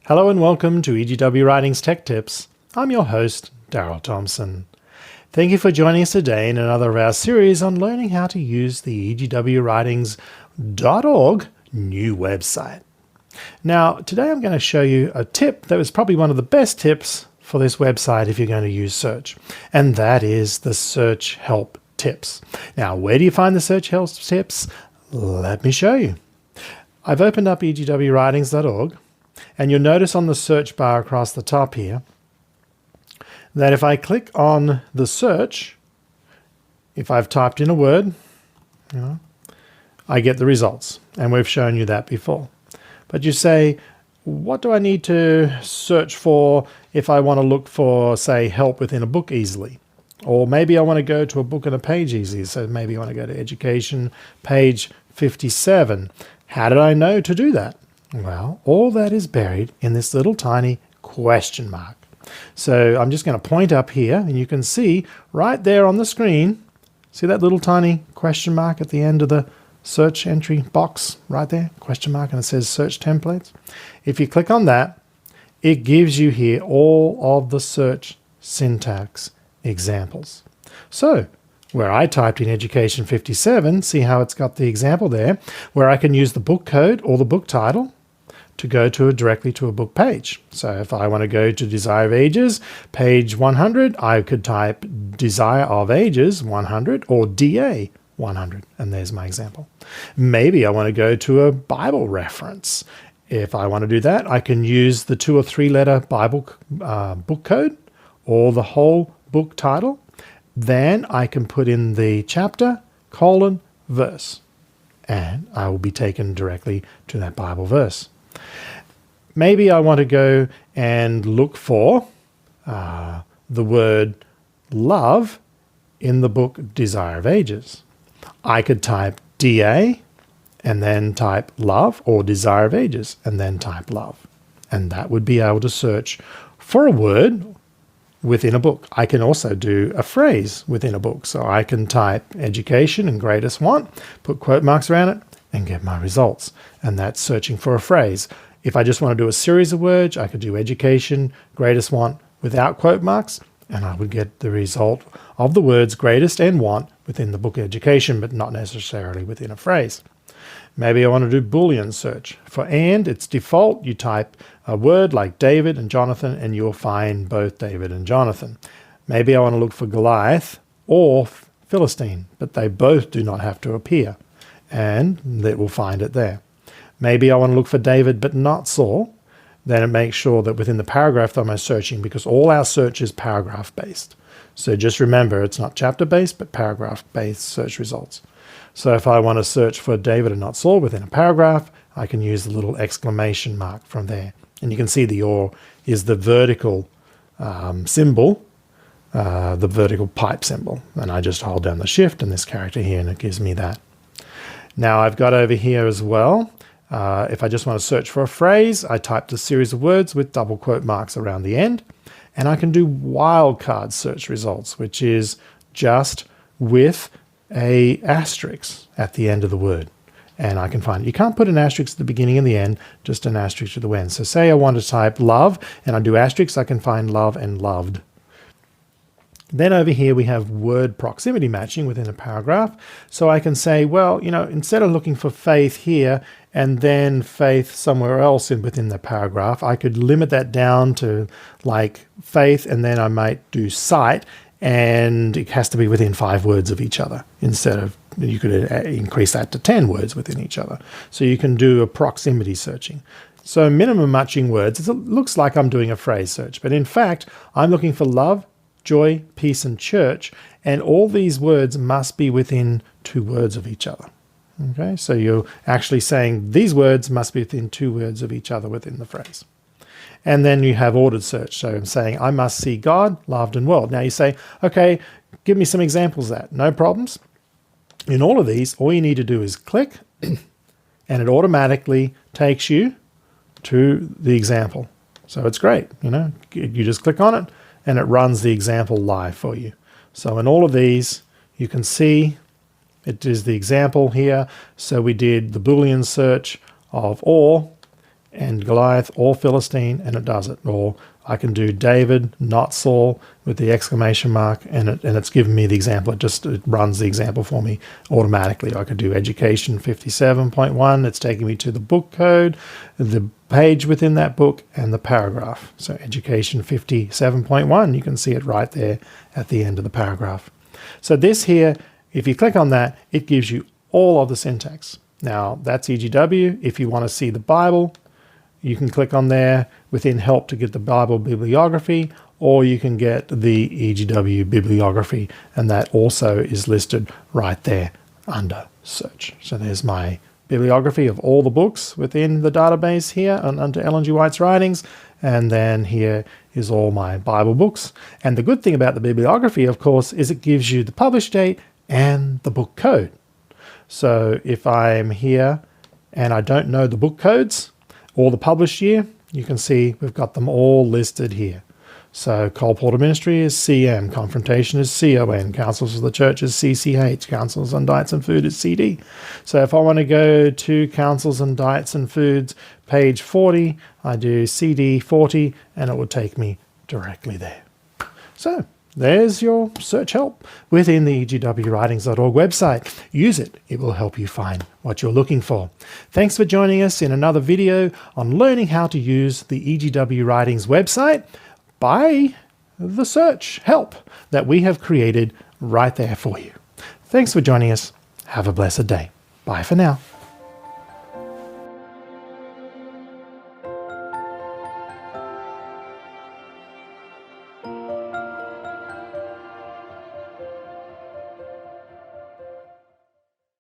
Hello and welcome to EGW Writings Tech Tips. I'm your host, Darryl Thompson. Thank you for joining us today in another of our series on learning how to use the egwwritings.org new website. Now, today I'm going to show you a tip that was probably one of the best tips for this website if you're going to use search, and that is the search help tips. Now, where do you find the search help tips? Let me show you. I've opened up egwwritings.org, and you'll notice on the search bar across the top here that if I click on the search, if I've typed in a word, I get the results. And we've shown you that before. But you say, what do I need to search for if I want to look for, say, help within a book easily? Or maybe I want to go to a book and a page easily. So maybe I want to go to education, page 57. How did I know to do that? Well, all that is buried in this little tiny question mark. So I'm just going to point up here, and you can see right there on the screen, see that little tiny question mark at the end of the search entry box right there, question mark, and it says search templates. If you click on that, it gives you here all of the search syntax examples. So where I typed in education 57, see how it's got the example there, where I can use the book code or the book title to go directly to a book page. So if I want to go to Desire of Ages, page 100, I could type Desire of Ages 100 or DA 100, and there's my example. Maybe I want to go to a Bible reference. If I want to do that, I can use the 2 or 3 letter Bible book code or the whole book title. Then I can put in the chapter, verse, and I will be taken directly to that Bible verse. Maybe I want to go and look for the word love in the book Desire of Ages. I could type DA and then type love, or Desire of Ages and then type love. And that would be able to search for a word within a book. I can also do a phrase within a book. So I can type education and greatest want, put quote marks around it, and get my results. And that's searching for a phrase. If I just want to do a series of words, I could do education, greatest want without quote marks, and I would get the result of the words greatest and want within the book education, but not necessarily within a phrase. Maybe I want to do Boolean search. For and, it's default. You type a word like David and Jonathan, and you'll find both David and Jonathan. Maybe I want to look for Goliath or Philistine, but they both do not have to appear, and that will find it there. Maybe I want to look for David but not Saul. Then it makes sure that within the paragraph that I'm searching, because all our search is paragraph-based. So just remember, it's not chapter-based, but paragraph-based search results. So if I want to search for David and not Saul within a paragraph, I can use the little exclamation mark from there. And you can see the or is the vertical symbol, the vertical pipe symbol. And I just hold down the shift and this character here, and it gives me that. Now I've got over here as well, if I just want to search for a phrase, I type the series of words with double quote marks around the end, and I can do wildcard search results, which is just with a asterisk at the end of the word. And I can find it. You can't put an asterisk at the beginning and the end, just an asterisk to the end. So say I want to type love, and I do asterisks, I can find love and loved. Then over here we have word proximity matching within a paragraph. So I can say, well, instead of looking for faith here and then faith somewhere else within the paragraph, I could limit that down to like faith, and then I might do sight, and it has to be within 5 words of each other. Instead of, you could increase that to 10 words within each other. So you can do a proximity searching. So minimum matching words, it looks like I'm doing a phrase search, but in fact, I'm looking for love, joy, peace, and church, and all these words must be within 2 words of each other. Okay, so you're actually saying these words must be within 2 words of each other within the phrase. And then you have ordered search. So I'm saying I must see God, loved, and world. Now you say, okay, give me some examples of that. No problems. In all of these, all you need to do is click, and it automatically takes you to the example. So it's great. You just click on it, and it runs the example live for you. So in all of these, you can see it is the example here. So we did the Boolean search of or, and Goliath or Philistine, and it does it. Or I can do David, not Saul, with the exclamation mark, and it's given me the example. It runs the example for me automatically. I could do Education 57.1. It's taking me to the book code, the page within that book, and the paragraph. So Education 57.1, you can see it right there at the end of the paragraph. So this here, if you click on that, it gives you all of the syntax. Now, that's EGW. If you want to see the Bible, you can click on there within help to get the Bible bibliography, or you can get the EGW bibliography, and that also is listed right there under search. So there's my bibliography of all the books within the database here and under Ellen G. White's writings, and then here is all my Bible books. And the good thing about the bibliography, of course, is it gives you the publish date and the book code. So if I'm here and I don't know the book codes or the published year, you can see we've got them all listed here. So Cole Porter Ministry is CM, Confrontation is CON, Councils of the Church is CCH, Councils on Diets and Food is CD. So if I want to go to Councils on Diets and Foods, page 40, I do CD 40, and it will take me directly there. So there's your search help within the egwwritings.org website. Use it. It will help you find what you're looking for. Thanks for joining us in another video on learning how to use the EGW Writings website by the search help that we have created right there for you. Thanks for joining us. Have a blessed day. Bye for now.